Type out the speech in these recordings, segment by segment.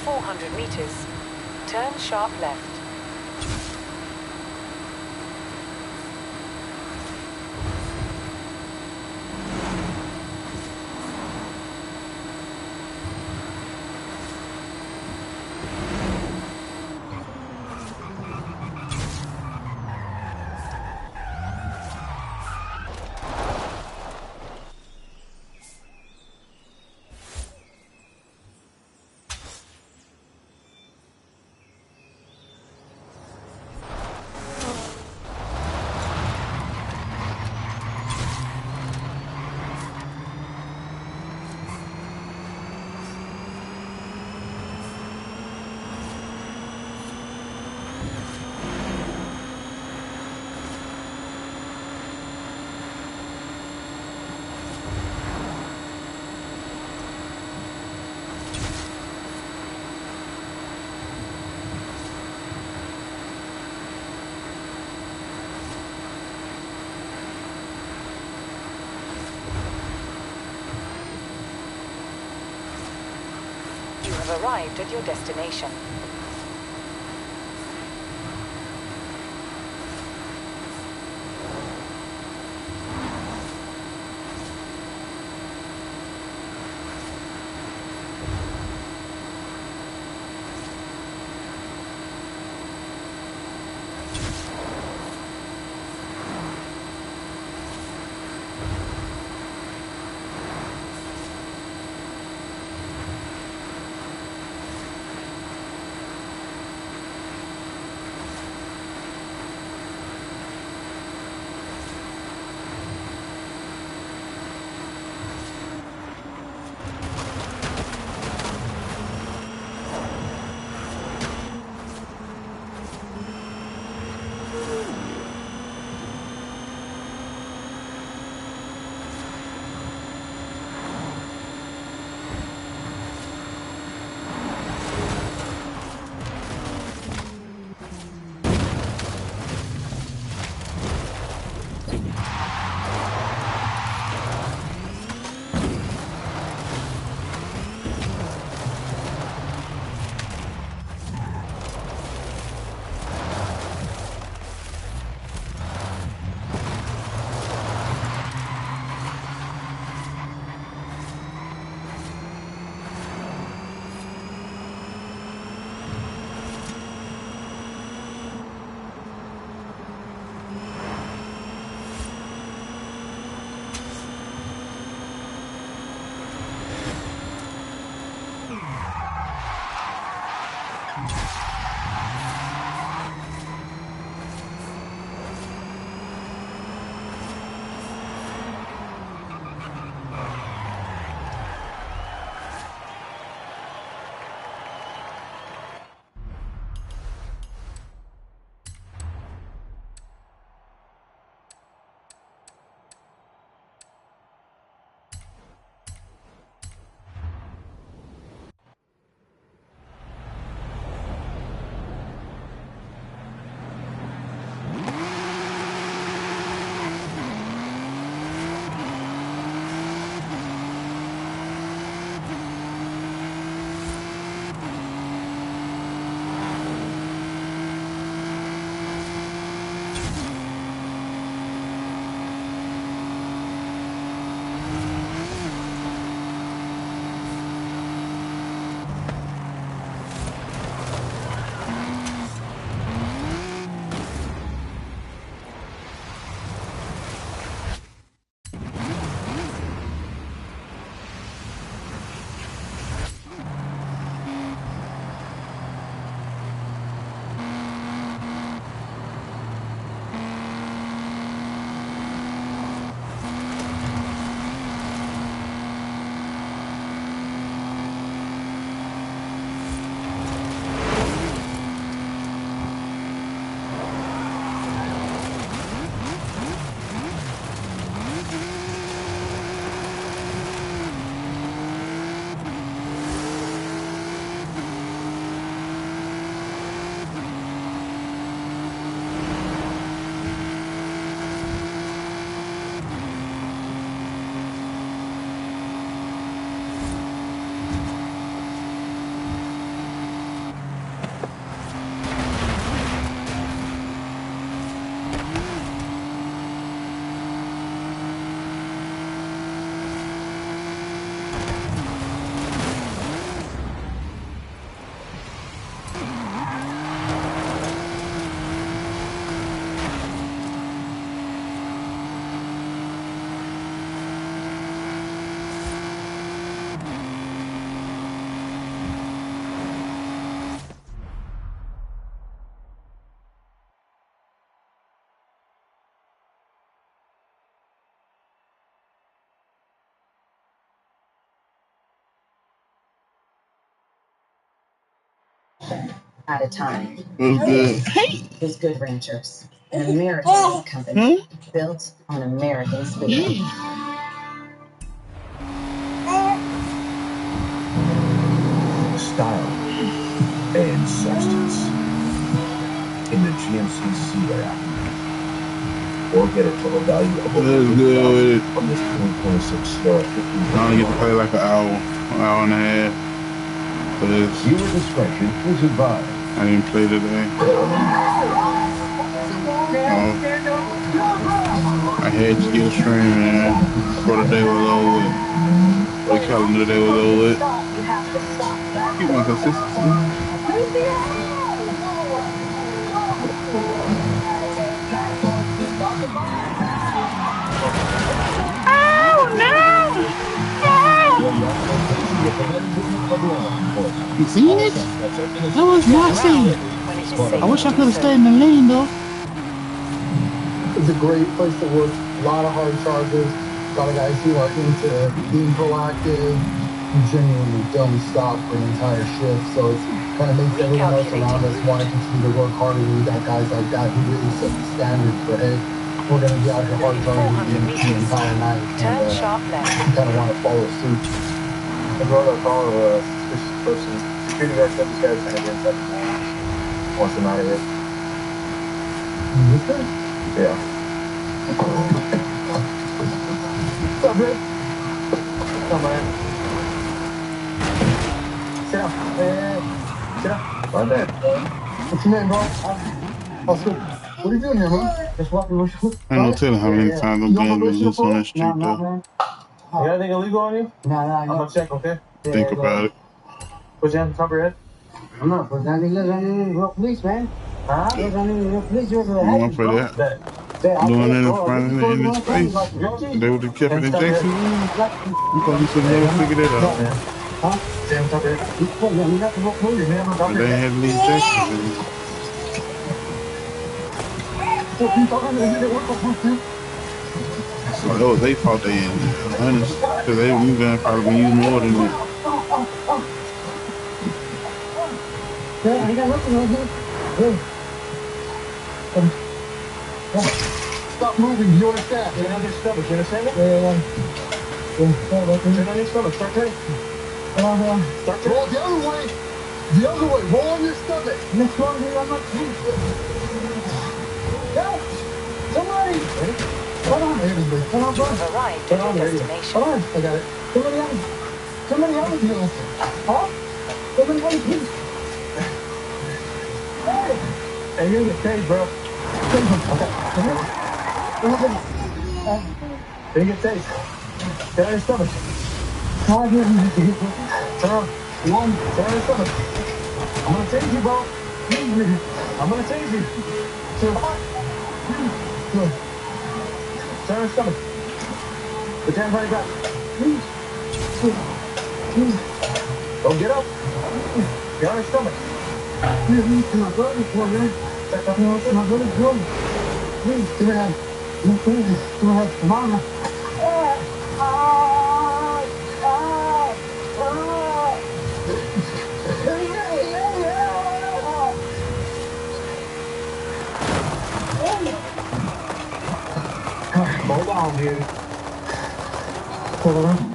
400 meters, turn sharp left. You have arrived at your destination. at a time. What's good? Is Good Ranchers, an American company built on American spirit. Style and substance in the GMC Sierra. Or get a total value of over $50,000 from this 2026 Sierra 1500. I only get to play like an hour and a half. Viewer discretion is advised. I didn't play today. I had to get a stream in before the day was over with. The calendar day was over with. Keep my consistency. Oh no! You see it? That was nasty. I wish I could have stayed in the lane though. It's a great place to work. A lot of hard charges. A lot of guys who are into being proactive and genuinely don't stop for an entire shift. So it kind of makes everyone else around us want to continue to work harder. We got guys like that who really set the standard for, hey, we're going to be out here hard charging the entire night. Turn sharp left. You kind of want to follow suit. I brought up all of a suspicious person. Security guard said this guy's trying to get inside the mall. Wants him out of here. This guy? Yeah. What's up, man? Come on, man. Sit down. Sit down. My bad. What's your name, bro? Also, what are you doing here, man? Just walking with you. I ain't no telling how many times I'm being loose on that street though. You got anything illegal on you? No, I'm gonna check, okay? Think about it. Put your hand on top of your head. I'm not putting anything. There's any real police, man. Huh? There's any real police. You're I'm gonna play that. Doing it in front of in his face. They would have kept it in Jacksonville. You probably should have never figured it out. Huh? Stand on top of your head. You put me on the police. Your hand on top But of your they head. had to leave Jacksonville. What you talking about? You didn't work for police, too? So that was their fault they in there. Honest. Because they were gonna probably been using more than that. Yeah, I got nothing on here. Stop moving, you understand? Turn on your stomach, you understand me? Yeah. Turn on your stomach, start turning. Start Roll turning. the other way. The other way. Roll on your stomach. Next one, I'm not Help! Somebody! Ready? Hold on, everybody. Hold on, You bro. have arrived Hold at on, your there you go. destination. Hold on, I got it. Somebody help me. Somebody help me. Huh? Somebody help me, please. Hey! Hey, you're in the cage, bro. Okay. Then you get tased. Get on your stomach. Turn on. Turn on. Turn on your stomach. I'm gonna tase you, bro. I'm gonna tase you. Turn on your stomach. Put your hands on your back. Don't get up. Get on your stomach. Please, come here. Come on. Hold on, dude.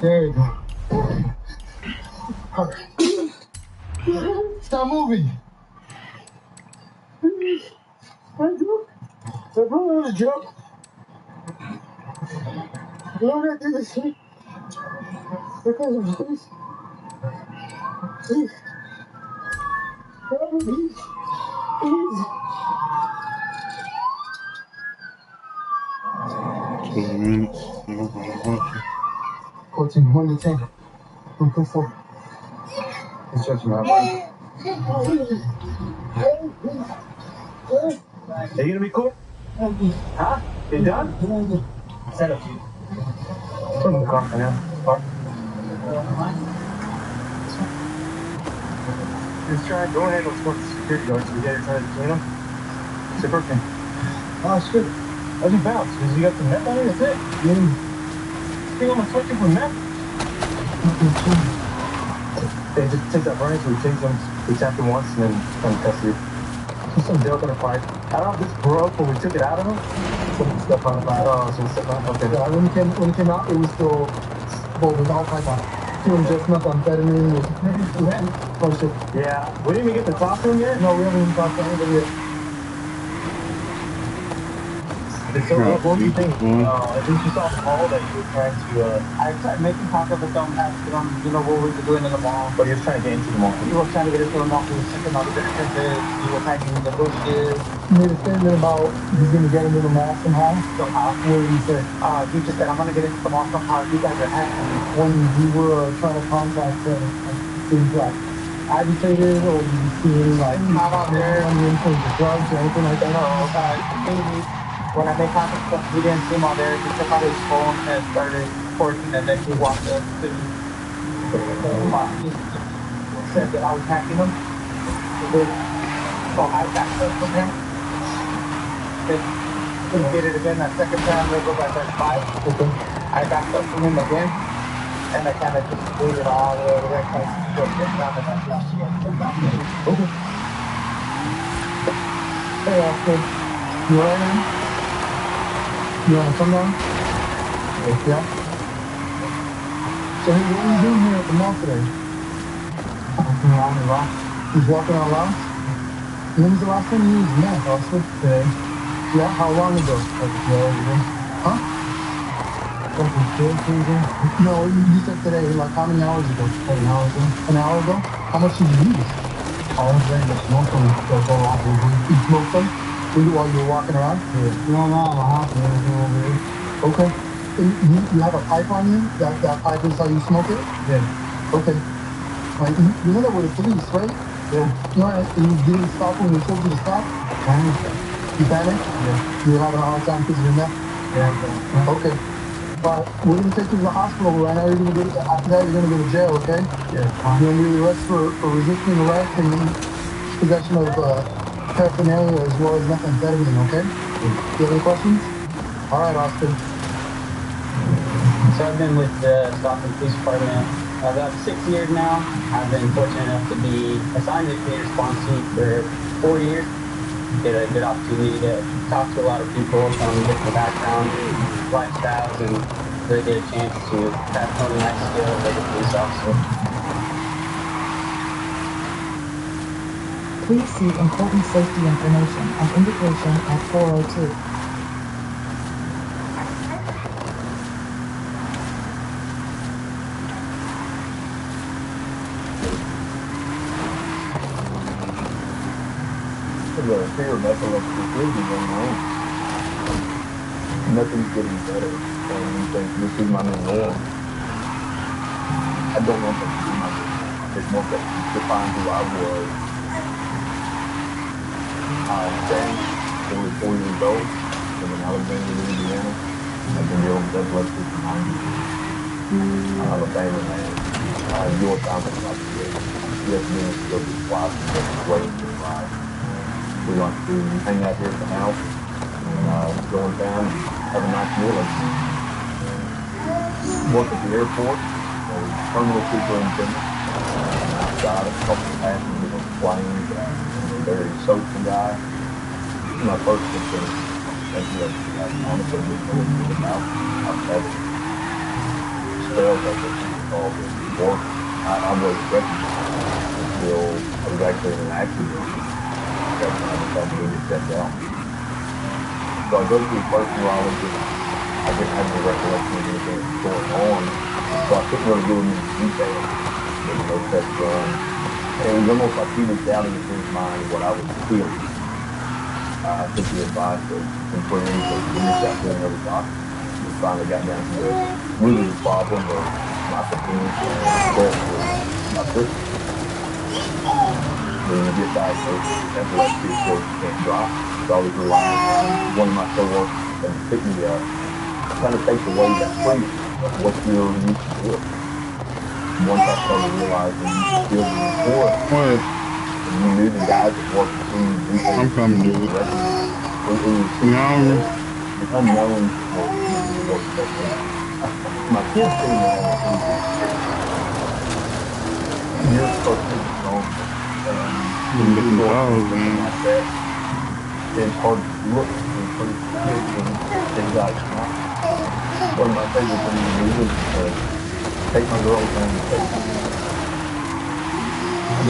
There you go. Stop moving. It's a joke. You don't have to do this. Because of this. Please. Help me, please. Please. 12 minutes. 14, 1 to 10. 1 to 4. Let's stretch him out. Are you gonna be cool? Huh? You done? Stand up, dude. Put him in the car for now. Car. Just try. Go ahead and let's go to the security guards. We gotta try to clean them. It's your birthday. Oh, it's good. How'd you bounce? Because you got some meth on you? That's it? You think I'm gonna touch you for meth? Hey, just take that Brian so we take some. We tapped him once and then found custody. Some joke on the bike. I don't know if this broke when we took it out of him. Some stuff on the bike. Oh, some stuff on. Okay. Yeah, when it came out, it was still well, with all type of feeling just methamphetamine. Oh shit. Yeah, we didn't even get to talk to him yet. No, we haven't even talked to anybody yet. So what do you think? I think you saw the call that you were trying to. I tried making contact with them, asking them, what we were doing in the mall. But he was trying to get into the mall. He was trying to get into the mall. He was checking out the different bits. He was hiding in the bushes. He made a statement about he's going to get into the mall somehow. Somehow. What did he say? He just said, I'm going to get into the mall somehow. You guys are hacking me. When we were trying to contact him, it seems like agitated, or did you see him like Not out there. on the influence of drugs or anything like that? No, maybe when I made contact with him, he didn't see him out there. He took out his phone and started recording, and then he walked up to me. He said that I was hacking him. So I backed up from him. Then he did it again. That second time, they go by 35. Okay. I backed up from him again. And I kind of just waited all the way over there, kind of get down and I flashed again. Okay. Hey, Oscar. You alright, man? You want to come down? Yeah. So, hey, what are you doing here at the mall today? Walking around the rock. He's walking on lounge? When was the last time you used meth, Oscar? Today. Yeah, how long ago? Like a day ago. Huh? No, you said today, like how many hours ago? An hour ago. An hour ago? How much did you use? I was ready to smoke them. You smoked them? While you were walking around? Yeah. No, okay. You have a pipe on you? That pipe is how you smoke it? Yeah. Okay. Like, you know that with the police, right? Yeah. You know, and you didn't stop when we told you to stop? You panicked? Yeah. You were having a hard time because of your meth? Yeah. Okay. We're going to take you to the hospital right now. After that, you're going to go to jail, okay? Yeah. You're going to be arrested for resisting arrest and possession of paraphernalia as well as methamphetamine, okay? Do you have any questions? All right, Austin. So I've been with the Stockton Police Department about 6 years now. I've been fortunate enough to be assigned to community response team for 4 years. Get a good opportunity to talk to a lot of people from different backgrounds, lifestyles, and really get a chance to have hone my skills as a police officer. Please see important safety information and indication at 402. Fear of epilepsy completely going on. Nothing's getting better. And you think this is my new norm. I don't want that to be my new norm. I didn't want that to define who I was. I'm James, 44 years old, from in Alexandria, Louisiana. I've been dealing with epilepsy for 9 years. I'm a family man. I enjoy time with my kids. Yes, me and still be quiet and just waiting to ride. We like to hang out here at the house and go in town and have a nice meal. Work at the airport, terminal superintendent, outside a couple of passengers on planes, very social guy. My first concern, as you honestly just know about that spell that was called work. I was recognized until I was actually in an accident. I decided to get checked out. So I go to the first neurologist. I didn't have any recollection of anything that was going on, so I couldn't really go into detail. There was no test done. And it was almost like he was doubting in his mind what I was feeling. I took the advice of some friends and reached out to another doctor. We finally got down to the root of the problem of my fatigue and stress with my sister. When you get diagnosed with epilepsy, of course, you can't drive. So I was relying on one of my coworkers to pick me up. It kind of takes away that freedom of what you're used to doing. Once I started realizing you still be important, What? and you knew the guys that worked with you, do things. I'm coming, dude. The unknown was my kids see me on TV. You're supposed to be strong. And When you Different go up to dogs, something man. like that, it's hard to look and treat kids when anxiety's not. One of my favorite things to do was take my girls down to take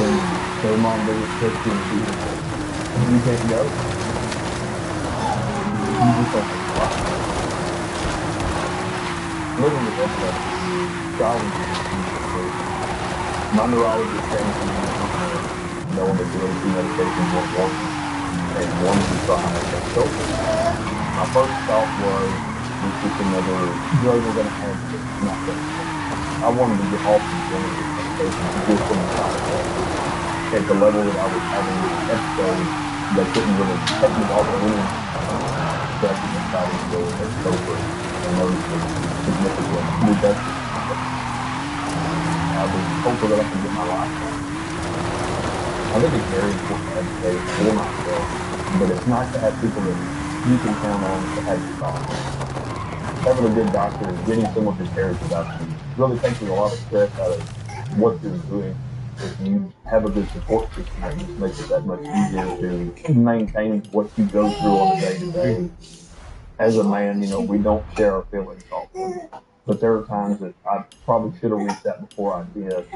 when their mom visits sick and she just says, you can't go. You just don't have a lot. Living with epilepsy, challenging is huge. My neurologist came to me knowing that the other two medications weren't working and wanted to try Xcopri. My first thought was, it's just another drug we're going to add to it. It's not going to work. I wanted to get off the this medication just from the side effects. At the level that I was having episodes, they couldn't really take me off of any second decided to go with Xcopri, and noticed a significant reduction. I was hopeful that I could get my life back. I think it's very important to advocate for myself, but it's nice to have people that you can count on to have your back. Having a good doctor and getting someone who cares about you really takes a lot of stress out of what you're doing. If you have a good support system, it just makes it that much easier to maintain what you go through on a day-to-day. As a man, we don't share our feelings often, but there are times that I probably should have reached out before I did.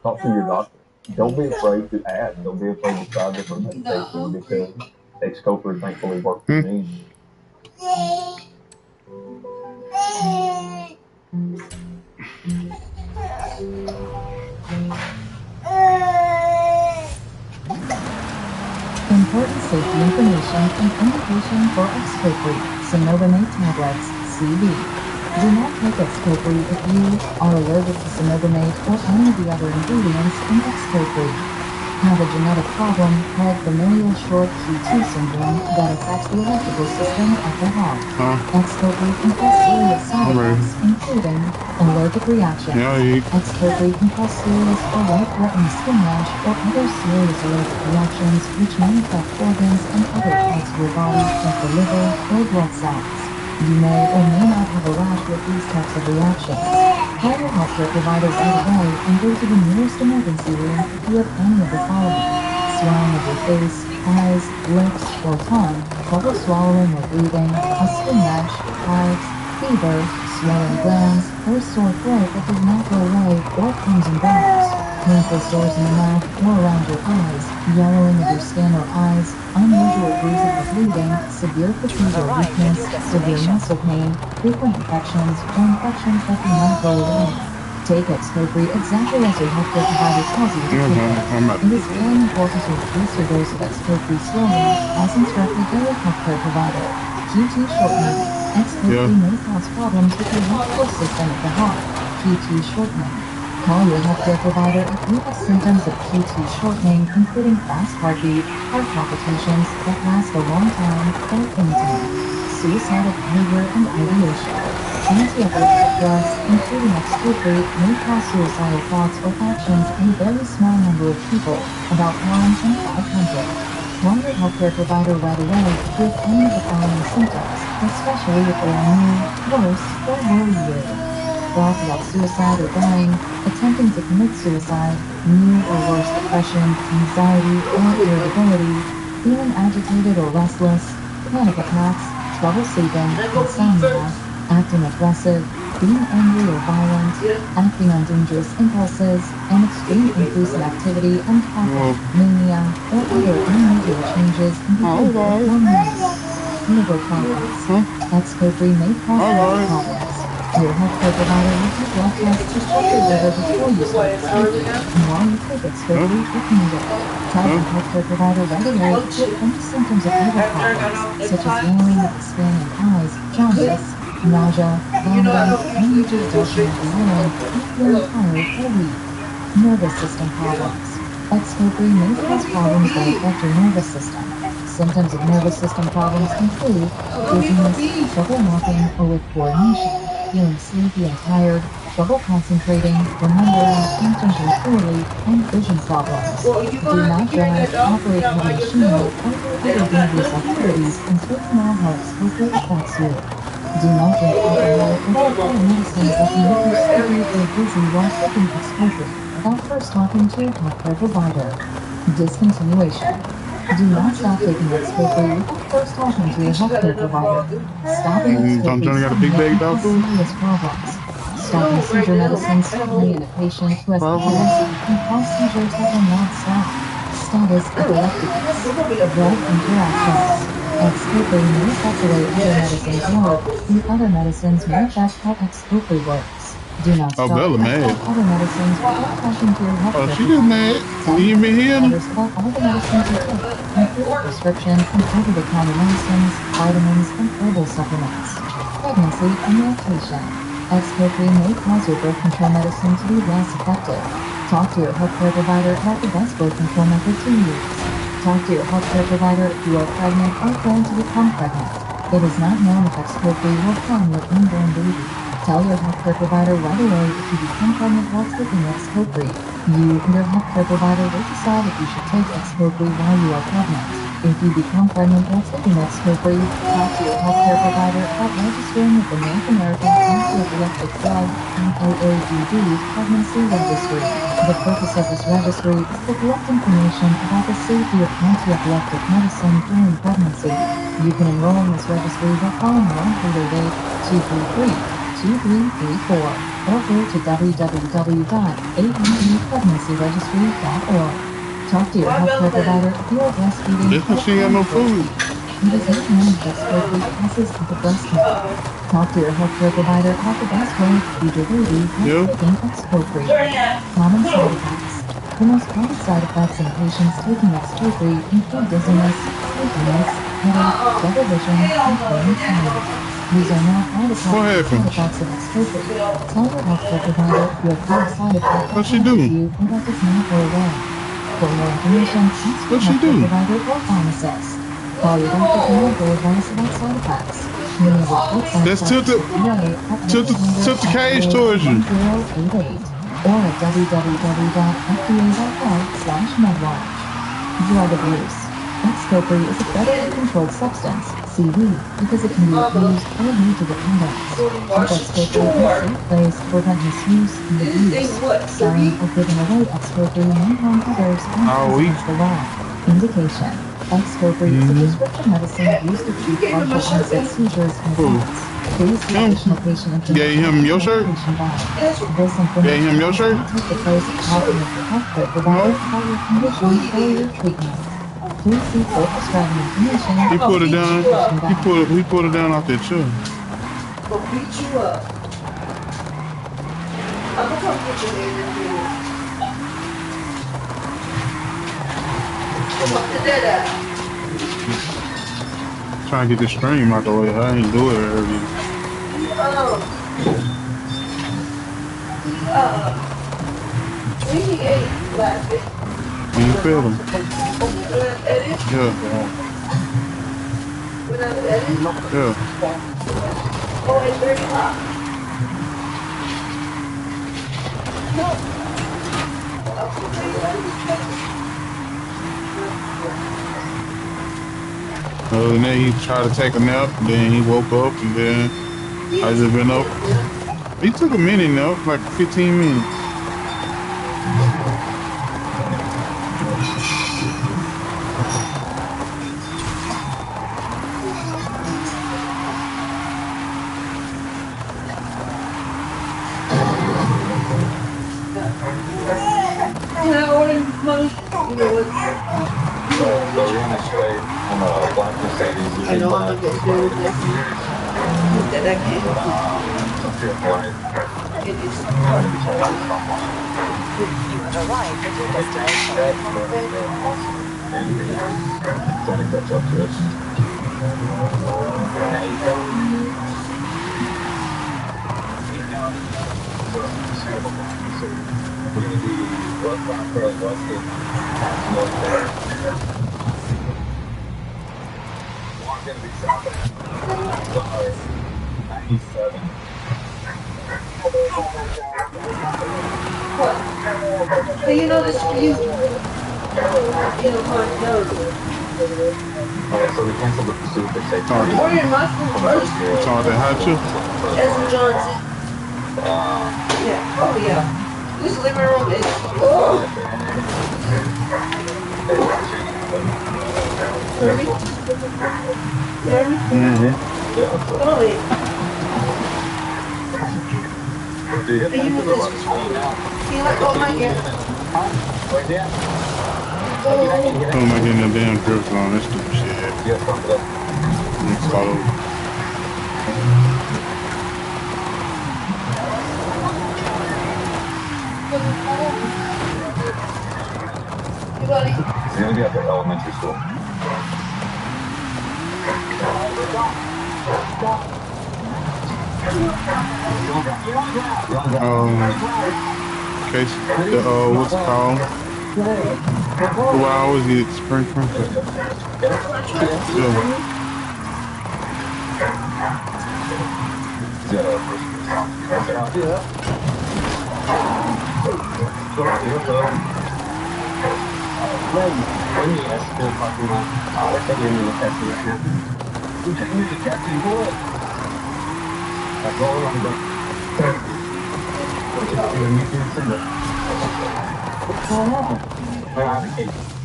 Talk to your doctor. Don't be afraid to ask. Don't be afraid to try different medication because Xcopri thankfully worked for me. Important safety information and indication for Xcopri, cenobamate tablets, CV. Do not take Xcopri if you are allergic to cenobamate or any of the other ingredients in Xcopri. Have a genetic problem called familial short QT syndrome that affects the electrical system of the heart. Xcopri can cause serious side effects, including allergic reactions. Xcopri can cause serious or life-threatening skin rash or other serious allergic reactions which may affect organs and other parts of your body like the liver or blood cells. You may or may not have a rash with these types of reactions. Call your healthcare provider right away and go to the nearest emergency room if you have any of the following: swelling of your face, eyes, lips, or tongue, trouble swallowing or breathing, a skin rash, hives, fever, swollen glands, or sore throat that does not go away or comes and goes, painful sores in the mouth or around your eyes, yellowing of your skin or eyes, unusual bruising or bleeding, severe fatigue or weakness, severe muscle pain, frequent infections, or infections that do not go away. Take Xcopri exactly as your healthcare provider tells you to take it. It is very important to increase your dose of Xcopri slowly, as instructed by your healthcare provider. QT shortening. Xcopri may cause problems with the electrical system of the heart. QT shortening. Call your healthcare provider if you have symptoms of QT shortening, including fast heartbeat, heart palpitations that last a long time, or fainting, suicidal behavior and ideation. Anti-epileptic drugs, including Xcopri, may cause suicidal thoughts or actions in a very small number of people, about 1 in 500. Call your healthcare provider right away if you have any of the following symptoms, especially if they are new, worse, or worry you. Thoughts about suicide or dying, attempting to commit suicide, new or worse depression, anxiety, or irritability, feeling agitated or restless, panic attacks, trouble sleeping, insomnia, acting aggressive, being angry or violent, acting on dangerous impulses, an extreme increase in activity and coughing, mania, or other unusual changes in behavior or mood. Liver problems. Xcopri may cause liver problems. Your healthcare provider will do blood tests to check your liver before you start Xcopri, and while you take Xcopri if needed. Tell your healthcare provider right away if you have any symptoms of liver problems, such as yellowing of the skin and eyes, jaundice, nausea, vomiting, unusual darkening of the urine, or feeling tired or weak. Nervous system problems. Xcopri may cause problems that affect your nervous system. Symptoms of nervous system problems include dizziness, trouble walking or with coordination, feeling sleepy and tired, trouble concentrating, remembering, and thinking clearly, and vision problems. Do not drive, operate heavy machinery, or do other dangerous activities until you know how Xcopri affects you. Do not drink alcohol or take other medicines that can make you sleepy or dizzy while taking Xcopri without first talking to your healthcare provider. Discontinuation. Do not stop taking Xcopri without first talking to your healthcare provider. Stopping Tom Xcopri Johnny got a big suddenly bag can dog cause food? serious problems. Stopping seizure medicine suddenly in a patient who has epilepsy can cause seizures that will not stop. Status epilepticus. Drug interactions. Xcopri may affect the way other medicines work, and other medicines may affect how Xcopri works. Do not Oh, start Bella or stop mad. other medicines without talking to your Oh, healthcare she just provider. mad. Tell You your ain't been healthcare hearing her? providers about all the medicines you take, including prescription and over-the-counter medicines, vitamins, and herbal supplements. Pregnancy and lactation. Xcopri may cause your birth control medicine to be less effective. Talk to your healthcare provider about the best birth control method to use. Talk to your healthcare provider if you are pregnant or plan to become pregnant. It is not known if Xcopri will harm your unborn baby. Tell your healthcare provider right away if you become pregnant while taking Xcopri. You and your healthcare provider will decide if you should take Xcopri while you are pregnant. If you become pregnant while taking Xcopri, talk to your healthcare provider about registering with the North American Anti-Epileptic Drug (NAAED) Pregnancy Registry. The purpose of this registry is to collect information about the safety of anti-epileptic medicine during pregnancy. You can enroll in this registry by calling 1-888-233-2334 or go to www.aedpregnancyregistry.org. Talk to your healthcare provider if you are breastfeeding That's or because she ain't got plan no to food. breastfeed. It is not known if Xcopri causes the breast milk. Talk to your healthcare provider about the best way to feed your baby while Yeah. taking Xcopri. Common side effects. The most common side effects in patients taking Xcopri include dizziness, sleepiness, headache, double vision, and brain pain. These are not all the What possible side happened? effects of Xcopri. Tell your healthcare provider if you have had a side effect that What she bothers do? you and that does not go away. For more information, ask your What she healthcare do? provider or pharmacist. Call your doctor for medical advice about side effects. Many of the reports side Let's effects tilt the FDA at tilt the cage 1-800-FDA towards you. 1088 or at www.fda.gov/medwatch. Drug abuse. Xcopri is a federally controlled substance, CD, because it can be abused or lead to dependence. Keep Xcopri in a safe place to prevent misuse and abuse. Selling or giving away Xcopri may harm others and All is week. against the law. Indication. Xcopri is a prescription medicine used to treat partial onset seizures in Who? adults. Please see Him? additional patient Gave information him and your shirt? medication guide. This Gave information him your does shirt? not take the place of talking with your healthcare provider No. about your condition or your treatment. Please see full prescribing information He and put it down. medication guide. He put it down off that chair. Gonna beat you up. I'm gonna come get you later. Put the dead out. Trying to get the stream out the way. I ain't do it earlier. We ate last week. When you feel them. Edit. Yeah. When I edit. Yeah. Oh, it's 30 o'clock. And then he tried to take a nap. Then he woke up. And then I just been up. He took a minute now. Like 15 minutes. So we're gonna straight on a black Mercedes. I know I'm gonna get good with this. That I can't. Some pure white. It is. You have arrived at your destination. Trying to catch up to us. We're gonna do westbound for Westgate. North there. One's gonna be southbound. 97. Hey, you know this you Okay, so we canceled the pursuit for safety. ordered my food first. You talking about that hot chip? Ezra Johnson. Yeah. Oh yeah. This living room is. Oh. Where's it at? I'm not getting the damn drift on this stupid shit. It's slow. It's gonna be at the elementary school. Case what's it called? Well, I always get spring Frankfurt.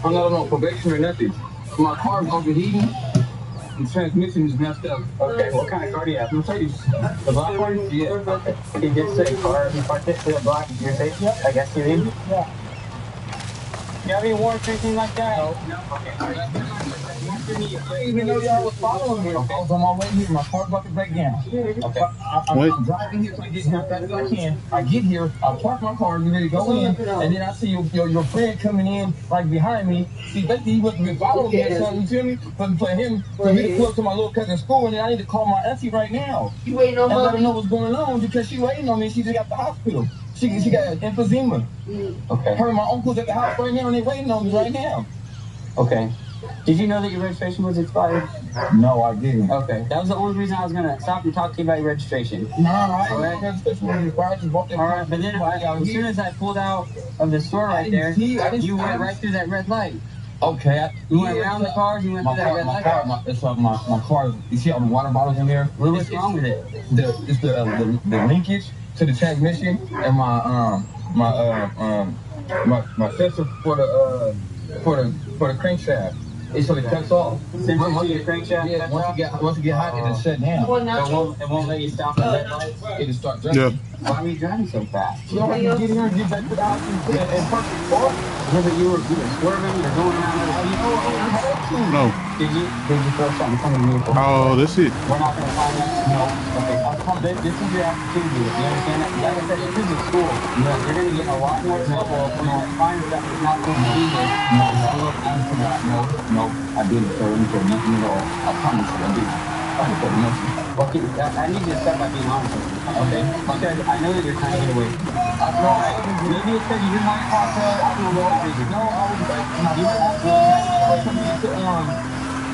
I'm not on probation or nothing. My car's overheating. The transmission is messed up. Okay, what kind of car do you have? Mercedes. The black one? Yeah. Okay. You just say car, you parked it to the black, you're safe? Yeah. I guess you did? Yeah. You have any warrants or anything like that? No. Okay. I didn't even know y'all was following me. I was on my way here. My car's about to break down. Okay. I'm driving here so I get here as fast as I can. I get here, I park my car, get ready to go in, and then I see your friend coming in like behind me. See, basically he wasn't following me or something, you feel me? But for him, for me to pull up to my little cousin's school, and then I need to call my auntie right now. You waiting on and let her mommy? know what's going on because she waiting on me. She just got the hospital. She got emphysema. Okay. Her and my uncle's at the house right now, and they waiting on me right now. Okay. Did you know that your registration was expired? No, I didn't. Okay. That was the only reason I was gonna stop and talk to you about your registration. No, I didn't know registration was expired. Just bought that. All right, but then as soon as I pulled out of the store right there, you went right through that red light. Okay. You went around the cars, you went through that red light. My car, you see all the water bottles in there? What's wrong with it? It's the linkage to the transmission and my sensor for the crankshaft. It's so it cuts off. Sensor to your crankshaft? Yeah, once you get hot, it'll shut down. So it won't let you stop at red lights? It'll start driving. Yeah. Why are you driving so fast? You don't have to get here and get back to the house and park the car. Yeah, but you were swerving, you're going around other people. No. Did you throw something from the vehicle? Oh, that's it. We're not going to find that? No. Okay. This is your opportunity. You understand that? Like I said, this is a school. You're going to get a lot more trouble from finding stuff that's not going to be there. No, I didn't throw anything, nothing at all. I promise you, I didn't. I didn't throw nothing. Okay, I need you to start by being honest with me. Okay? Because I know that you're trying to get away. Maybe it's because you're not caught up. I don't know what reason. No, I was like, you were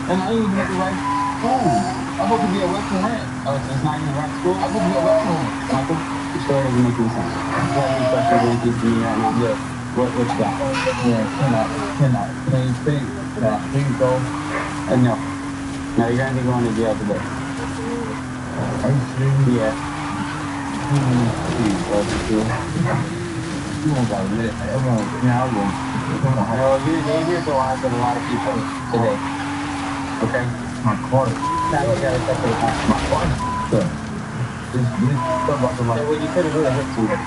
and I ain't even at the right school. I'm supposed to be a Western ranch. Oh, so it's not even the right school? I'm supposed to be a Western ranch. Michael, the story doesn't make any sense. You have any questions or anything for me right now? Yeah. What you got? Cannot. Please go. No. No, you're going to be going to jail today. Are you serious? Yeah. Please, you won't got lit. Everyone, I will. Well, you're the lives of a lot of people today. Okay? My car. Now you got to check it out. My car. Sir. This stuff about the So, well, you could have really hit somebody.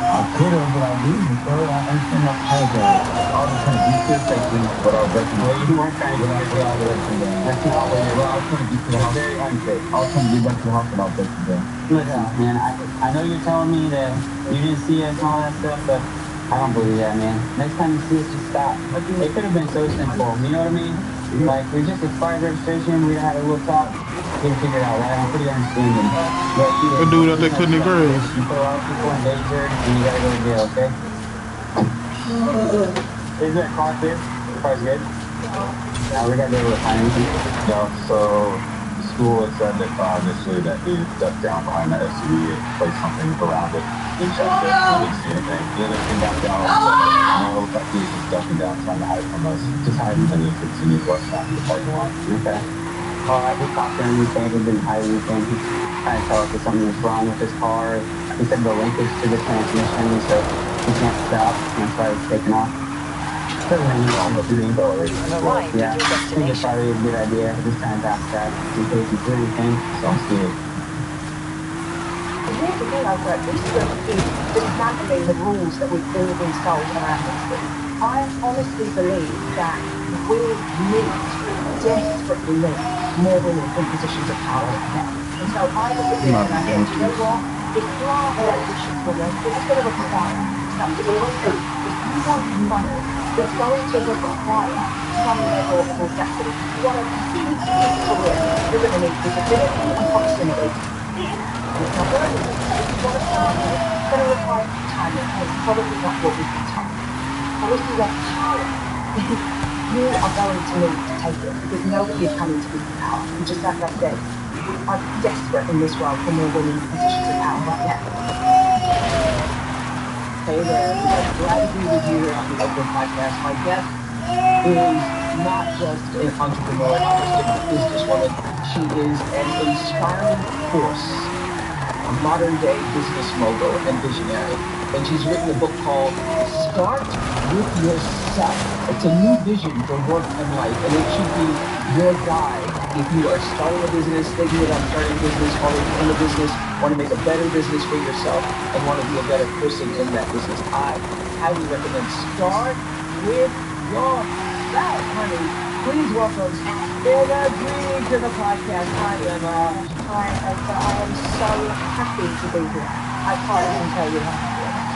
I could have, but I didn't, sir. I understand my apologize. I was trying to be still safely, but I was breaking Well, you weren't trying to get That's out of it. That's not what you're I was trying to get to the house. very unsafe. I was trying to get back to the house without breaking down. Listen, man, I know you're telling me that you didn't see us and all that stuff, but I don't believe that, man. Next time you see us, just stop. It could have been so simple. You know what I mean? Like, we just expired registration, we had a little talk, get it figured out, right? I'm pretty understanding. But The dude out there cutting the grass. you put a lot of people in danger, and you gotta go to jail, okay? Is there a car clear? The car's good? Now we gotta be able to find anything. No, so the school had said that initially that he stepped down behind the SUV and placed something around it. He checked it, he didn't see anything. He didn't come back down. It looked like he was just stepping down trying to hide from us. Just hiding, and he continued westbound to the parking lot. Okay. We talked to him, we said he didn't hide anything. He kind of told us that something was wrong with his car. He said the linkage to the transmission, so he can't stop, and that's why it's taken off. Doesn't make me want to do You have arrived yeah, at your I think it's destination. probably a good idea. Just kind of fast track in case you do anything. So I'll see it. Here's the thing, Oprah. This book is dismantling the rules that we've all been sold around history. I honestly believe that we desperately need more women in positions of power right now. And so I look at I'm this not and I be think, done you know with what? If you are an ambitious woman, this is going to require some discipline. If you want money, it's going to require some level of audacity. If you want a big, big career, you're going to need visibility and proximity. And it's not going to be. If you want a family, it's going to require companionship, and it's probably not what we've been told. But if you want power, you are going to need to take it because nobody is coming to give you power. And just like I said, we are desperate in this world for more women in positions of power right now. Hey there, everybody. Glad to be with you here on the Open Podcast. My guest is not just an entrepreneur, not just a businesswoman. She is an inspiring force, a modern day business mogul and visionary. And she's written a book called Start With Yourself. It's a new vision for work and life, and it should be your guide if you are starting a business, thinking about starting a business, already in a business, want to make a better business for yourself, and want to be a better person in that business. I highly recommend Start With Yourself, honey. Please welcome Emma Green to the podcast. Hi, Emma. Hi, Oprah. I am so happy to be here. I can't even tell you how happy I am.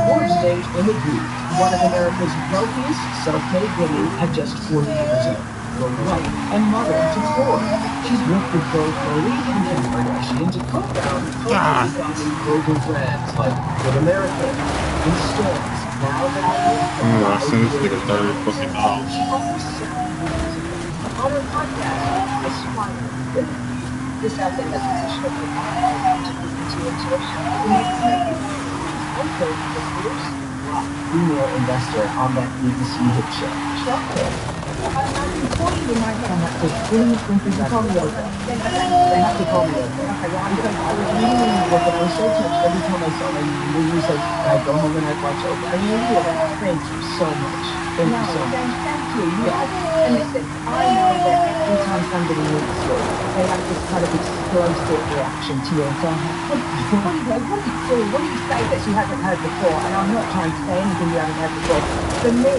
Forbes named Emma Green one of America's wealthiest self-made women at just 40 years old. A wife and mother to four. She's worked with both Marie and Kim Kardashian to co-found multi-billion global brands like Good American and Stones. Now that I sent this nigga $30 fucking dollars. she offers sound music. On her podcast, Aspiring Women. This has been the position of power into intuition. It makes me Also, the first Black female investor on that BBC hit show. Shark Tank. I've been toying in my head on that book. Really think you call me over. They have to call me over. Okay, well, Because I was reading in your book and I was so touched every time I saw my when you said, and I go home and I watch over. I mean, really, thank you so much. Thank you so much. Thank you. And listen, I know that every time somebody meets you, they have this kind of explosive reaction to you and say, what do you say that you haven't heard before? And I'm not trying to say anything you haven't heard before. For me,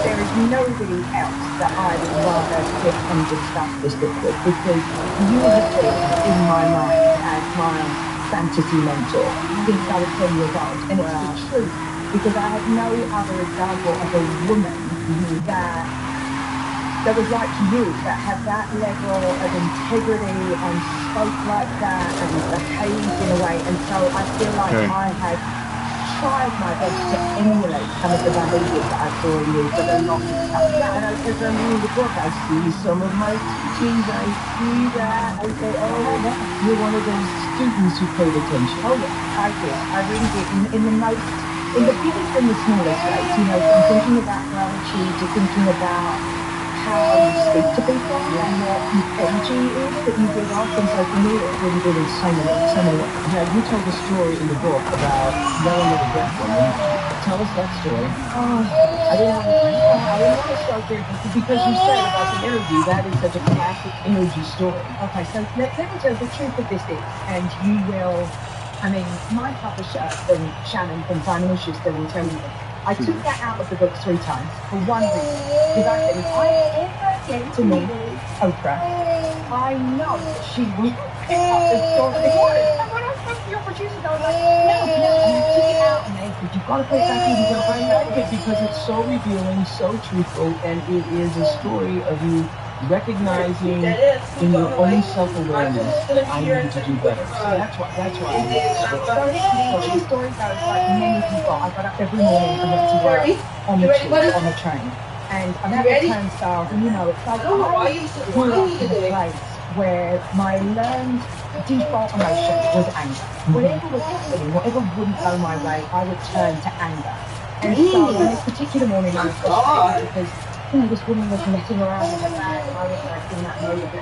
there is nobody else that I would rather sit and discuss this book with because you have been in my mind as my fantasy mentor since I was 10 years old. And it's the truth because I had no other example of a woman that was like you, that had that level of integrity and spoke like that and behaved in a way. And so I feel like I had tried my best to emulate some of the behaviors that I saw in you for the longest time. Yeah, and as I'm reading the book, I see some of my teachings. I see that. I say, oh, you're one of those students who paid attention. Oh, yeah, I did. I really did. In the biggest and the smallest ways, you know, from thinking about gratitude to thinking about how you speak to people and what energy is that you give off. And so for me, it's really good in so many ways. Yeah, you told a story in the book about yelling at a deaf woman. Tell us that story. I didn't want to start there because you said about the energy. That is such a classic energy story. Okay, so let me tell you the truth of this is, and you will, I mean, my publisher, Shannon from Simon & Schuster, will tell you this. I took that out of the book 3 times for one reason. Because I said, if I ever get to meet Oprah, I know that she will pick up the story. And when I spoke to your producers, I was like, no. And I took it out and they said, you've got to put it back in. I like it because it's so revealing, so truthful, and it is a story of you recognizing in your own self-awareness that I need to do better. So that's why I love this story. So this story goes like many people. I got up every morning and went to work on the tube, on the train. And I'm at the turnstiles, and you know, it's like I grew up in a place where my learned default emotion was anger. Whatever was happening, whatever wouldn't go my way, I would turn to anger. And so on this particular morning, I was frustrated because, you know, this woman was messing around with her bag, and I was like in that moment.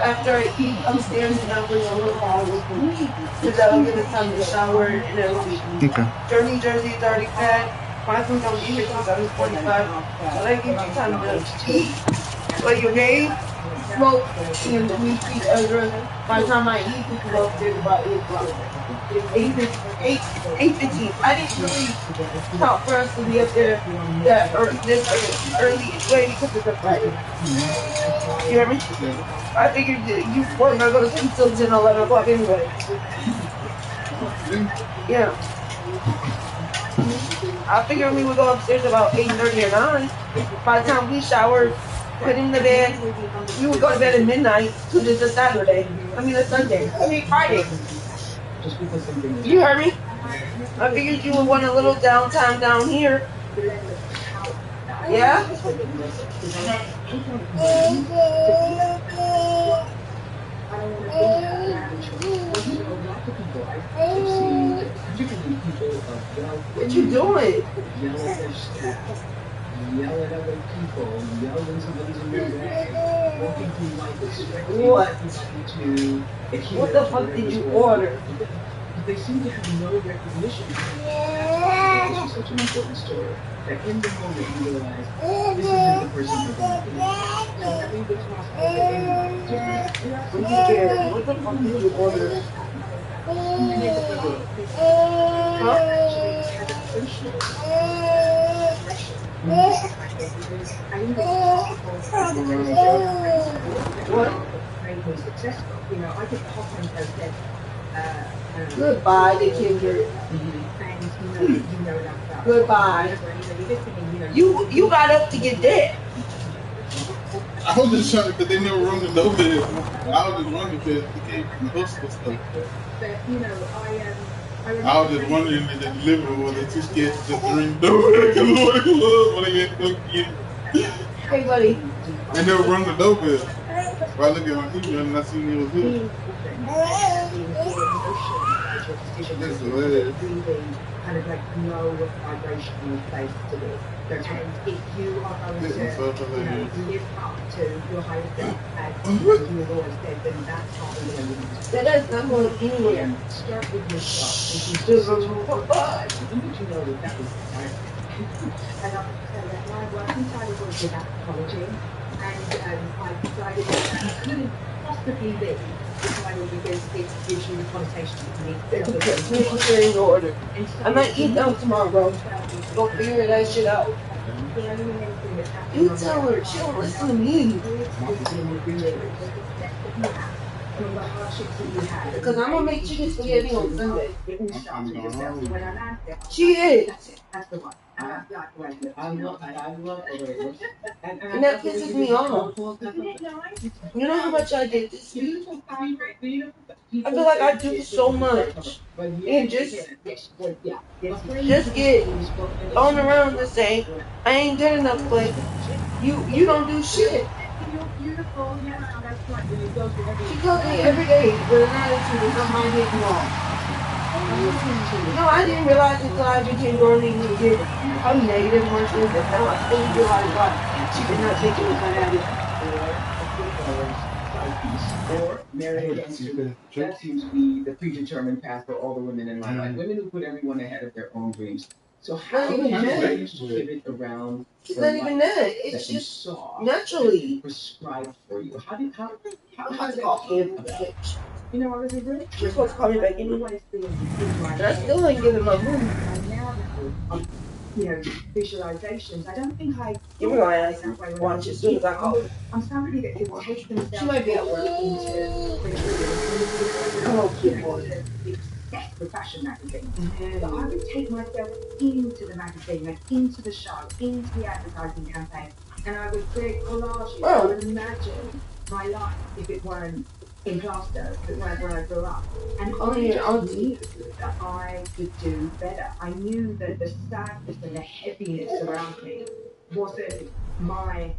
After I eat upstairs and I'll bring a little bottle with me. Because that'll give us time to shower and everything. Okay. Journey jersey is already packed. My husband's gonna be here till 7:45, so that gives you time to play your game, smoke, and we feed Ezra. By the time I eat, we can go upstairs about 8 o'clock. 8:15. I didn't really count for us to be up there this early anyway because it's a Friday. You hear me? I figured you weren't gonna go to sleep till 10 or 11 o'clock anyway. Yeah. I figured we would go upstairs about 8:30 or 9. By the time we showered, put in the bed, we would go to bed at midnight because it's a Saturday. I mean a Sunday. I mean Friday. You heard me? I figured you would want a little downtime down here. Yeah? What you doing? Yell at other people, yell when somebody's in your way, walking through life with strength. What the fuck did you order? They seem to have no recognition. This is such an important story that in the moment you realize this isn't the person you're going to be. So everything's possible for anyone to do. What the fuck did you order? Huh? What? Goodbye, the Kendrick. Goodbye. You got up to get that. I was just trying because they never rung the doorbell. I was just wondering because they came from the hustle stuff. I was just wondering if they delivered or they too scared to just ring the doorbell because what it was when they had to get it. Hey, buddy. They never rung the doorbell. But I look at my email and I see it was here. That's hilarious. Kind of like low vibrational place to be. And if you are going to live up to your highest self, as you have always said, then that's not the way you need to. That is not going anywhere. Start with yourself. You need to know that was right. And I would say that my working title was without apology, and I decided that couldn't possibly be the title because it gives you the connotation that you need to do. Make sure in order. I might eat them tomorrow, bro. Go figure that shit out. You tell her, she don't listen to me. Because I'm going to make chicken spaghetti on Sunday. She is. And that pisses me off. You know how much I did this week? I feel like I do so much. And just get thrown around to say, I ain't done enough, but you don't do shit. She calls me every day with an attitude of something I did wrong. No, I didn't realize until I became grown and did how negative her is, and now I fully realize why she did not take it with my attitude. Or marry against you. That seems to be the predetermined path for all the women in my life. Women who put everyone ahead of their own dreams. So how do you manage to pivot around? It's not even that. It's just naturally prescribed for you. How does it call him? You know, I was really She's supposed to call me back anyway. And I still ain't giving my room. Visualizations. I don't think I. Give me my ass. Watch as soon as I call her. I'm somebody that can take themselves. She might be at work. Come on, kid boy. Obsessed with fashion magazines. So I would take myself into the magazine, like into the show, into the advertising campaign, and I would create collages. I would imagine my life if it weren't in Glasgow, where I grew up. And I knew that I could do better. I knew that the sadness and the heaviness around me wasn't my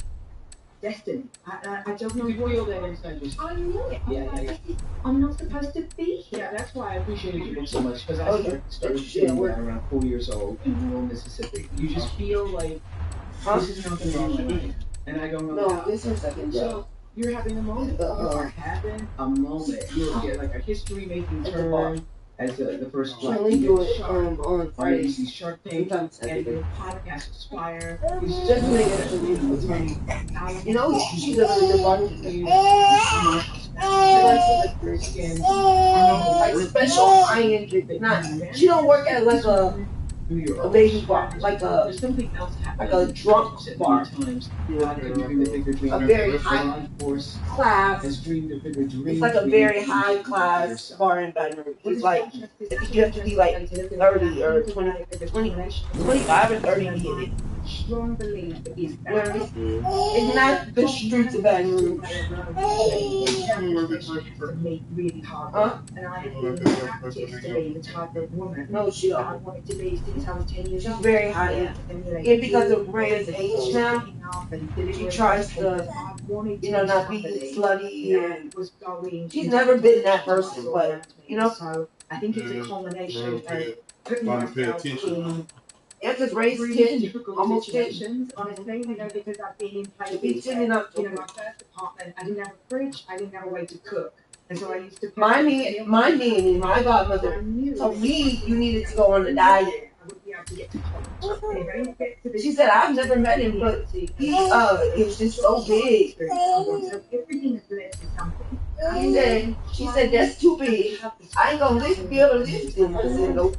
destiny. I don't know. Before you that inside you. I knew it. Yeah. I'm not supposed to be here. Yeah, that's why I appreciated your book so much, because I started shooting when I was around 4 years old in rural Mississippi. You just feel like this is nothing wrong with me. And I go, no, this is second job. So you're having a moment. You're having a moment. You'll get like a history-making turn. as the first She black only do it shark on Fridays. ABC Shark Tank Sometimes and Saturday. your podcast Aspire. Just to make extra money. You know, she's a really good bartender. She likes to like drinks. Like special high-end drink. Not, she don't work at like a baby bar, like a drunk bar. A very high class. It's like a very high class bar in Baton Rouge. It's like, I think you have to be like 30 or 25 or 30 to get it. Strong belief is Where that it's not the streets of Baton Rouge. to meet really hard. And I have been practiced to be the type of woman No, she that I don't. wanted to be since I was 10 years She's old. very high end. And because of Ray's age now, she tries to, not be slutty, and she's never been that person, but, So I think it's a combination of putting Trying to pay myself attention. in yeah, because Ray's really 10, difficult almost 10. situations, honestly, because I've been in She'll be places 10 where, in October. my first apartment, I didn't have a fridge, I didn't have a way to cook. And so I used to My nanny and my godmother told me you needed to go on a diet. I would be able to get to college. And if I didn't get to this She said, I've never met him, but he is just so big. so everything is led to something. She said, that's too big. I ain't gonna be able to lift him. I said, nope.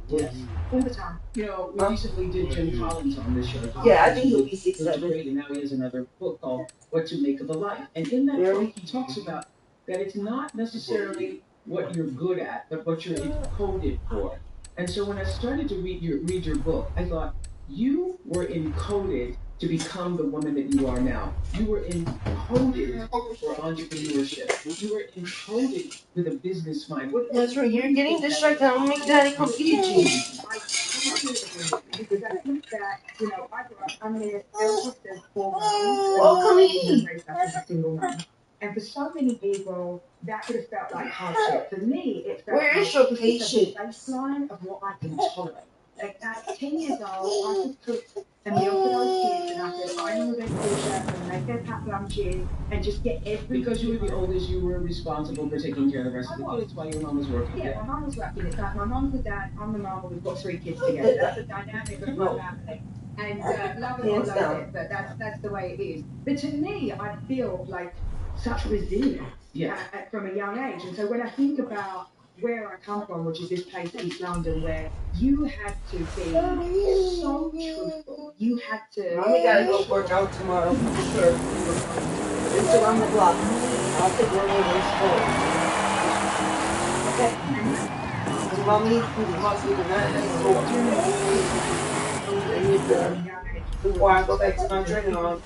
Yes. All the time. We recently did Jim Collins on this show. Yeah, I think he'll be 6'7". And now he has another book called What to Make of a Life. And in that book, he talks about that it's not necessarily what you're good at, but what you're encoded for. And so when I started to read your book, I thought, you were encoded to become the woman that you are now. You were encoded for entrepreneurship. You were encoded with a business mind. That's right, you're getting distracted. I'm making daddy come feed you. Because I think that, I grew up, I'm the eldest of 4 girls. Oh, come in. Raised up as a single mom. And for so many people, that could have felt like hardship. For me, it felt Where like is your this patience? is a baseline of what I can tolerate. Like at 10 years old, I could cook and meal for those kids, and I could iron all their t-shirts and make their packed lunches and just get everything. Because you were the oldest, you were responsible for taking care of the rest of the kids while your mom was working. Yeah, my mom was working. It's like my mom's the dad, I'm the mom, and we've got 3 kids together. That's the dynamic of my family. And love it or love it, but that's the way it is. But to me, I feel like such resilience from a young age. And so when I think about where I come from, which is this place, East London, where you had to be so truthful. You had to. Mommy gotta go work out tomorrow. Sure. It's around the block. I'll take one of those school. Okay. And mommy wants me to not at school. I need to, before I go back to my training on,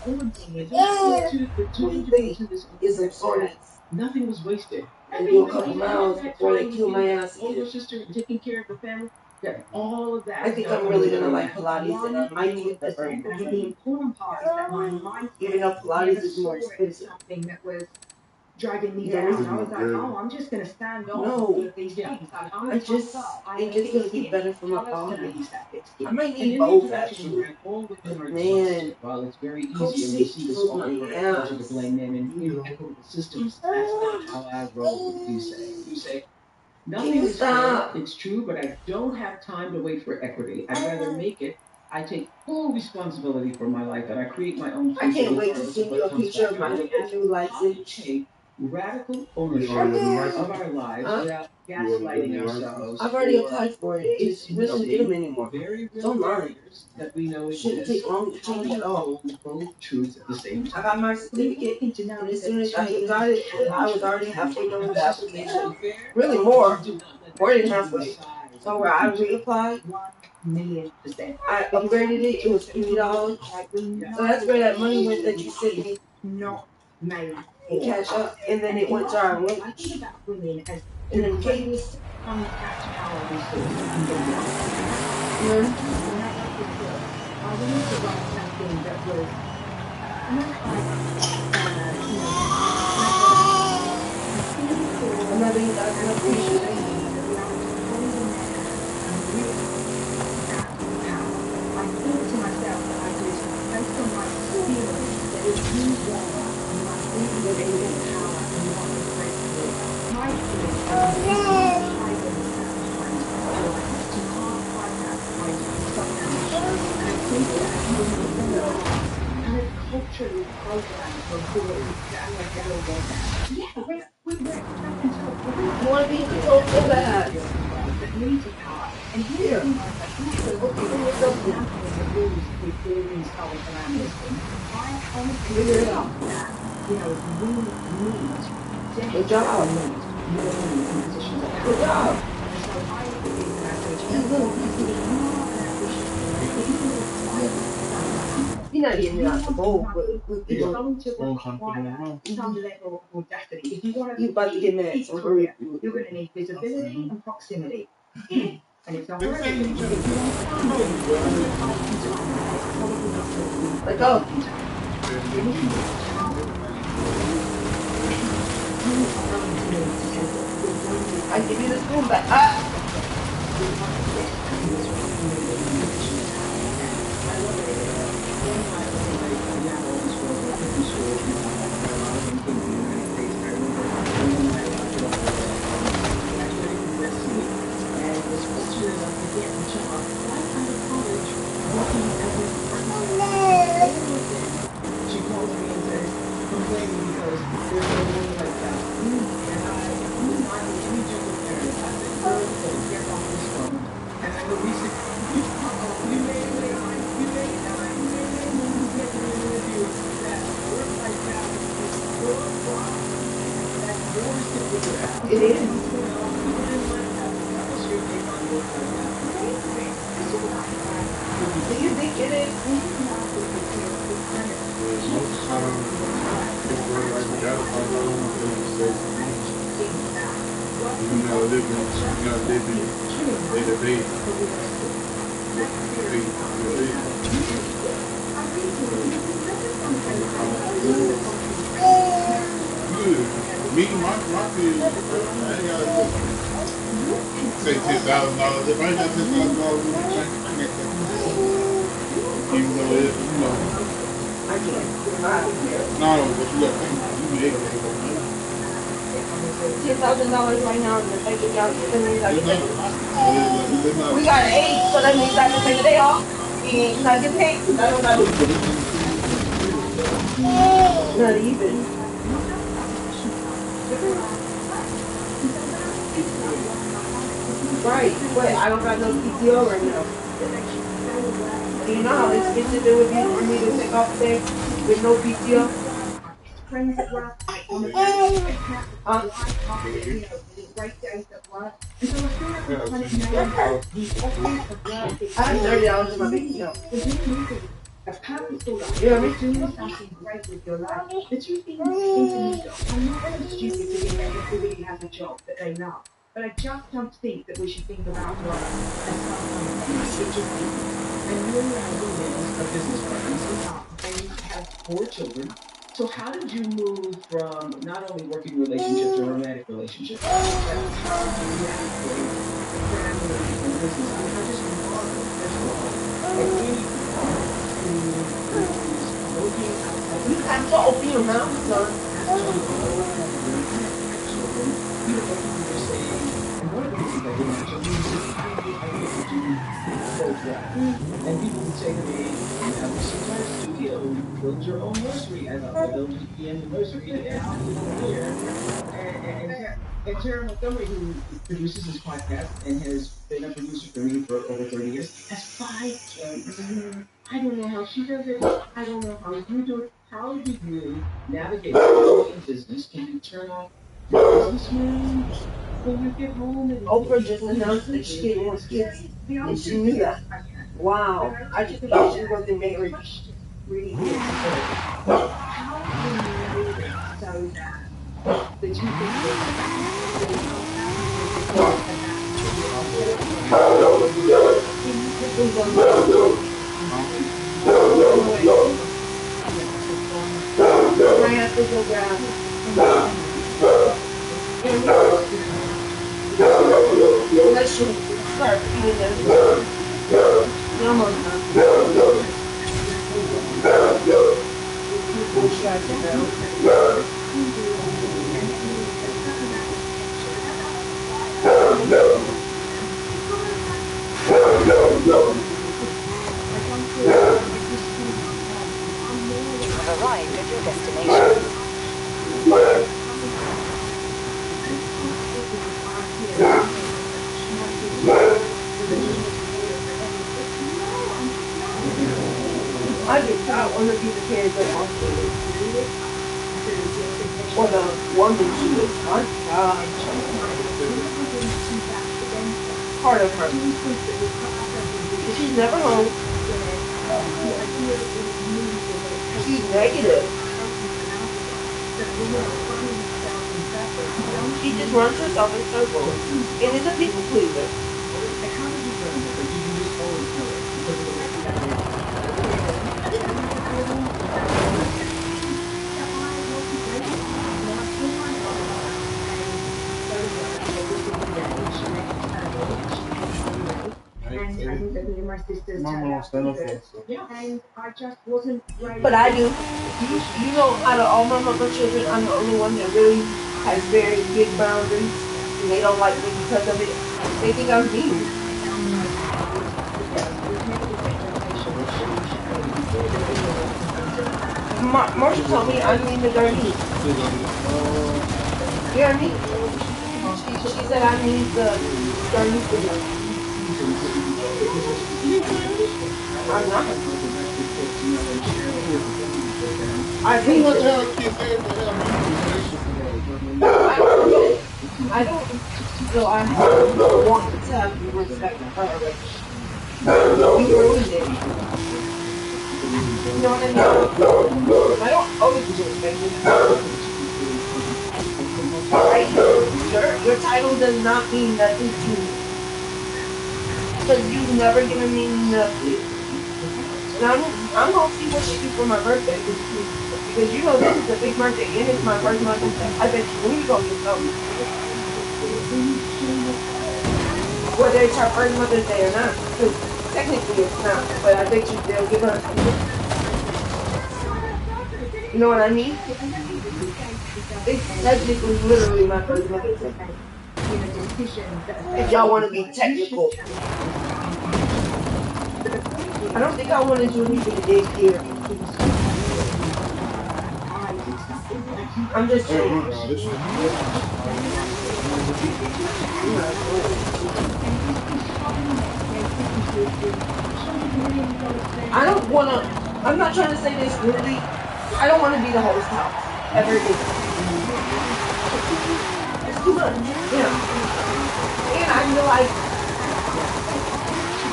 is important. Nothing was wasted. And do a couple miles before they kill my ass Older again. sister taking care of the family. Yeah, all of that. I think I'm really gonna like Pilates, and I might need the And the important part is that my mindset, even though Pilates is more expensive. something that was driving me down. I was like, oh, I'm just gonna stand on all of these things. Like, It's just gonna be better for my body. I might need both actually. Man, while it's very Coach easy and we Six see this was all my over ass. to blame men and inequitable systems. That's not how I roll. You say nothing is fair. It's true, but I don't have time to wait for equity. I'd rather make it. I take full responsibility for my life, and I create my own future. I can't wait to send you a picture of my new license. Take radical ownership of our lives without gaslighting ourselves. I've already applied for it. It's really get them anymore. Very real Don't mind. barriers that we know Shouldn't take long to change at all. Both truths at the same I time. got my certificate, and as soon as I got it, I was already halfway done with the application. Really more than halfway. So where I reapplied, 1,000,000%. I upgraded it. It was $50. So that's where that money went that you sent me. Not made And cash up, and then it went to our I wage. think about women as And then greatest untapped power resource in the world. Yeah. When I wrote this book, I wanted to write something that was not Another you guys can appreciate. I thought to myself that I was, based on my experience, that if you want, you must really believe in power and you want to break through. My experience literally programmed to avoid that little bit. Yeah, we're up until You want to be in control so bad. the beauty part. And here's the thing, also, examples of rules with all these cars around Lisbon. I honestly believe that, we need, Good job. desperately need more women in positions of power. Good job. And so I believe that our coach, and we should You're not getting it out the bowl, but it's going to require some level of audacity. If you want to about to get mad. you're going to need visibility and proximity. And it's not Let Let go. I give you the spoon back. Ah! She calls me and says, complaining because there's no one like that. And I would any gentle parent, I said, girl, get off this phone. And I know we said, you made it, you made it, you get to the interview. That work like that is your problem. That's yours to figure out. It is. People didn't like that because you're making on work like that. Do you think it is? Most times, it's like you gotta find out what they say. You're not living day to day. Good. Me, my kids, I ain't gotta say $10,000. If I ain't got $10,000 in the bank, I ain't got that. Even though it, no, but you got you be able to $10,000 right now in the bank account. That means I can not. We got 8, so that means I can take a day off. And not get paid. I don't got not even. Right, but I don't got no PTO right now. Do you know how expensive it would be for me to take off there with no PTO? Friends at work, great days at work. And so I feel like we kind of know the essence of work. I have $30 in my bank account. We're doing anything. A purposeful life. You know what I We're mean? doing something great with your life. The two things intermingle. I'm not so stupid to think that everybody has a job that they love. But I just don't think that we should think about work as something that should just be. And really, our women are business partners. And have 4 children. So how did you move from not only working relationship to romantic relationship? How did you navigate family and business? I mean, I just marvel, first of all, at any who is working outside. You have to open your mouth, son. You know, like you were saying, and one of the things I didn't mention, you said, how do I get to do both well? And people would say to me, you have a surprise studio, you build your own nursery, and I'll build the nursery, and I'll live here. And Tara Montgomery, who produces this podcast and has been a producer for me for over 30 years, has 5 kids. I don't know how she does it. I don't know how you do it. How do you navigate family and business? Can you turn off your businessman when you get home? And Oprah just announced that she didn't want kids. And she knew that. Wow. I just thought she wasn't married. Really is. How do you make it so that the two things I have to go grab. Unless you start eating them. No more The right or he'll give the parents responsibility. So the expectation Or the woman she is. My God. to that against us. Part of I her. do think that we put ourselves in a She's position never home. where the idea of what it means or what it takes She's to negative. totally come out of us. That we are running ourselves in circles. We don't She just need runs herself in circles. And is a people pleaser. And how did you learn this, or did you just always know it because of the way you carried I had a feeling that I wasn't ready. You know, I pulled my hair out and go to work every single day. She left early and she came home late. And I think that me and my sisters turned out to be good. And I just wasn't ready. But I do. You know, out of all my mama children, I'm the only one that really has very big boundaries. And they don't like me because of it. They think I'm mean. Marcia told me I'm mean to Gurney. You hear me? She said I need the Gurney sister. I'm not. I think What y'all kids say for hell? I don't feel I want to have respect for her. You ruined it. You know what I mean? I don't owe you respect. Right? Your title does not mean nothing to me. Because you've never given me nothing. And I'm gonna see what she do for my birthday. Because you know this is a big birthday and it's my first Mother's Day. I bet you we gonna get something. Whether it's her first Mother's Day or not. Because technically it's not. But I bet you they'll give her something. You know what I mean? It's technically literally my first Mother's Day. If y'all want to be technical. I don't think I want to do anything this year. I'm just saying. I don't want to, I'm not trying to say this rudely. I don't want to be the host house ever again. It's too much. Yeah. And I feel like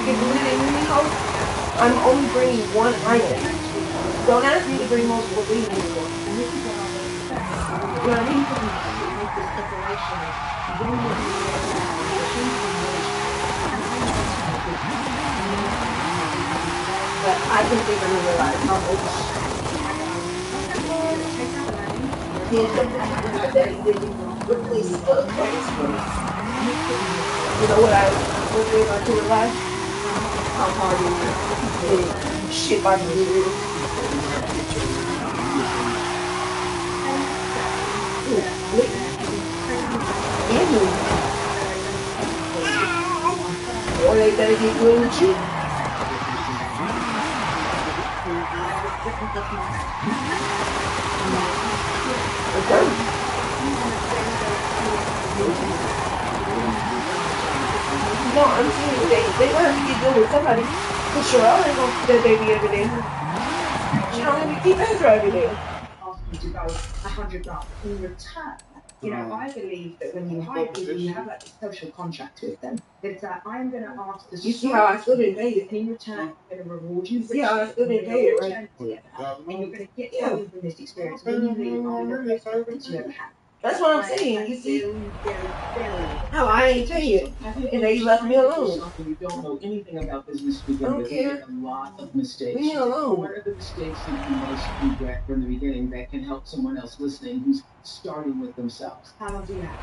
if we didn't host, I'm only bringing one item. Don't ask me to bring multiple things anymore. You know what I mean? But I think they're going to realize how much. You know what I was able to realize? How hard it is. Shit by the video. Or they better get doing with you. Okay. No, I'm saying they gonna have to get good with somebody. Because Sherelle ain't gonna keep that baby every day. She don't even keep Ezra every day. Ask you to go 100 miles in return. You know, I believe that when you hire people, you have like a social contract with them. It's that I'm going to ask the You see how I stood and paid it. in return, I'm going to reward you. See how I stood and paid it, right? And you're going to get something from this experience. When you leave, I'm the best experience you ever had. That's what I'm saying. You see how I ain't pay it, and they left me alone. You don't know anything about business to begin with. You make a lot of mistakes. Leave me alone. What are the mistakes that you most regret from the beginning that can help someone else listening who's starting with themselves? How long do you have?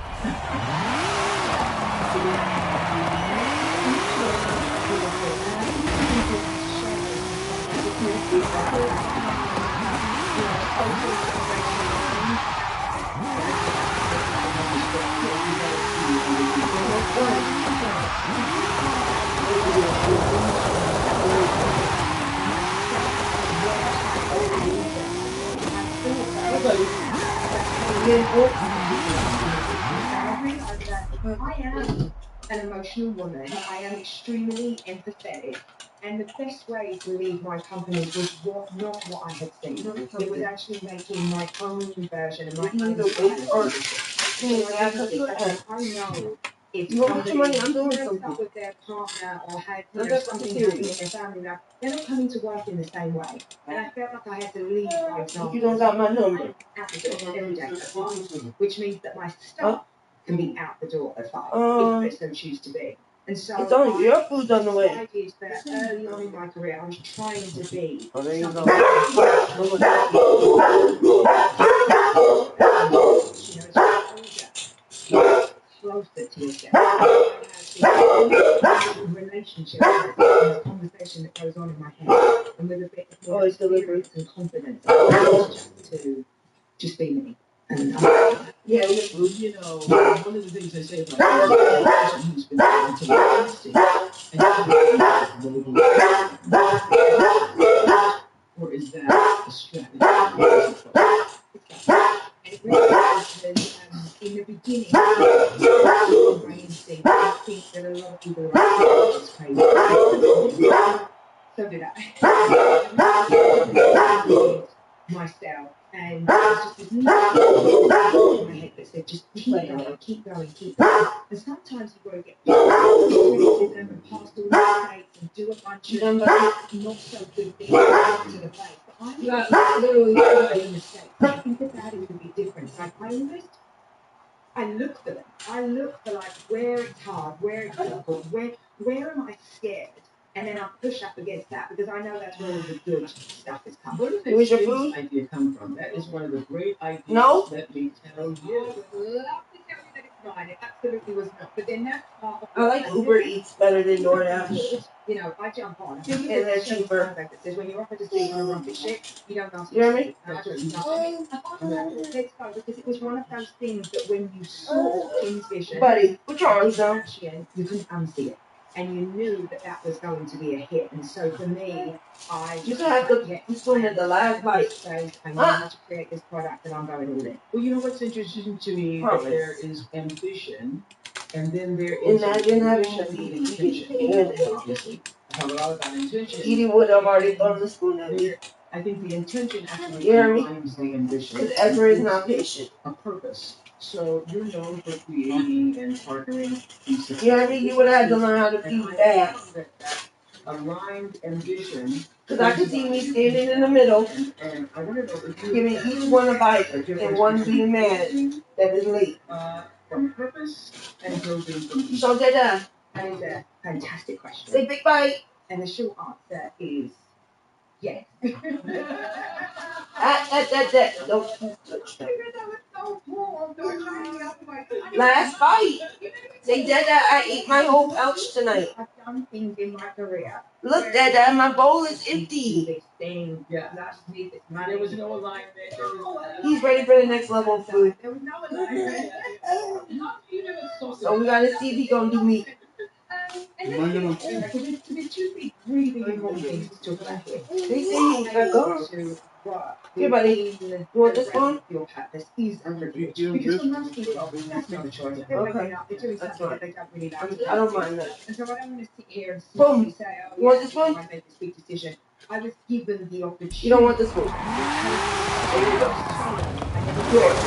I am an emotional woman. I am extremely empathetic. And the best way to leave my company was not what I had seen. It was actually making my own version of my own strategy. I know if somebody breaks up with their partner or had something happen in their family life, they're not coming to work in the same way. And I felt like I had to lead by example. You don't got my number. Out the door every day at 5, which means that my staff can be out the door at 5 if they so choose to be. And so it's on your food's on the way. I decided that early on in my career, I was trying to be Oh, there you something closer to yourself. I have this relationship with this conversation that goes on in my head, and with a bit more experience and confidence, to just be me. And yeah, well, you know, one of the things I say about the person who's been taking honesty or is that a strategy? it really is in the beginning, my instinct, I think that a lot of people are just crazy. So did I. Myself, and it's just this little in my head that said, just keep going, keep going, keep going. And sometimes you've got to get criticism and pass all the mistakes and do a bunch of not so good things to the face. But I'm literally doing mistakes. I think that is the big difference. Like I look for them. I look for like where it's hard, where it's difficult, where am I scared? And then I push up against that because I know that's where all the good stuff is coming. Where did this idea come from? That is one of the great ideas that we tell you. I would love to tell you that it's mine. It absolutely was not. But then that's part of I like Uber Eats better than DoorDash. You know, I jump on. And they're cheaper. That says when you're offered to sleep on a rocket ship, you don't ask. You hear me? Let's go, because it was one of those things that when you saw Kim's vision, Buddy, put your arms down. You couldn't unsee it. And you knew that that was going to be a hit. And so for me, you can have the spoon at the last bite. I need to create this product and I'm going all in. Well, you know what's interesting to me? That there is ambition, and then there is imagine having to intention. Obviously, I have a lot about intention. Edie would have already thrown the spoon at me. I think the intention actually defines the ambition. Because Ezra is not patient. A purpose. So you're known for creating and partnering. You know what I mean? You would have had to learn how to feed fast. Aligned ambition. Because I could see me standing in the middle, and I want to know if you giving each one a bite, and one being mad that is late. For purpose and building. So that is a fantastic question. Say big bite. And the short answer is yes. Don't touch that. Last bite. Say, Dada, I ate my whole pouch tonight. I've done things in my career. Look, Dada, my bowl is empty. This thing, last week, this money. There was no alignment. He's ready for the next level of food. There was no alignment. So we gotta see if he gonna do meat. There's two big, really important things to talk about here. They say you gotta go. Here, buddy. You want this one? Your purpose is a privilege. Because for most people, that's not a choice. Okay. They're doing something that they don't really like. I don't mind that. And so I don't want to sit here and Boom. say, oh, you want this one? I made this big decision. I was given the opportunity. You don't want this one. There you go. Yours.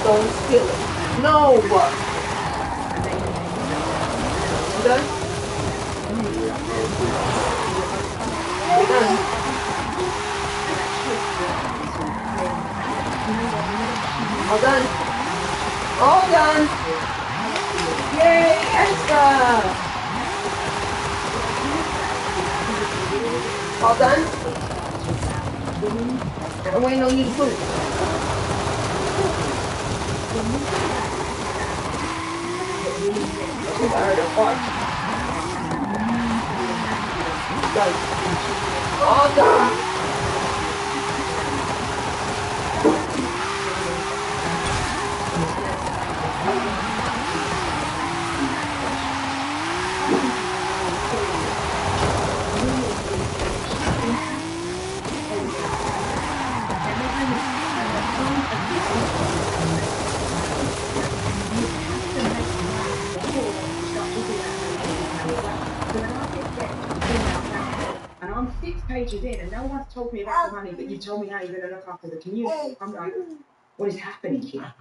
Don't spill it. No. You done? We're done. All done. All done. Yay, extra. All done? I'm waiting on you to put it. I heard a fart. Done. All done. I'm 6 pages in and no one's told me about the money, but you told me how you're going to look after the community. I'm like, what is happening here?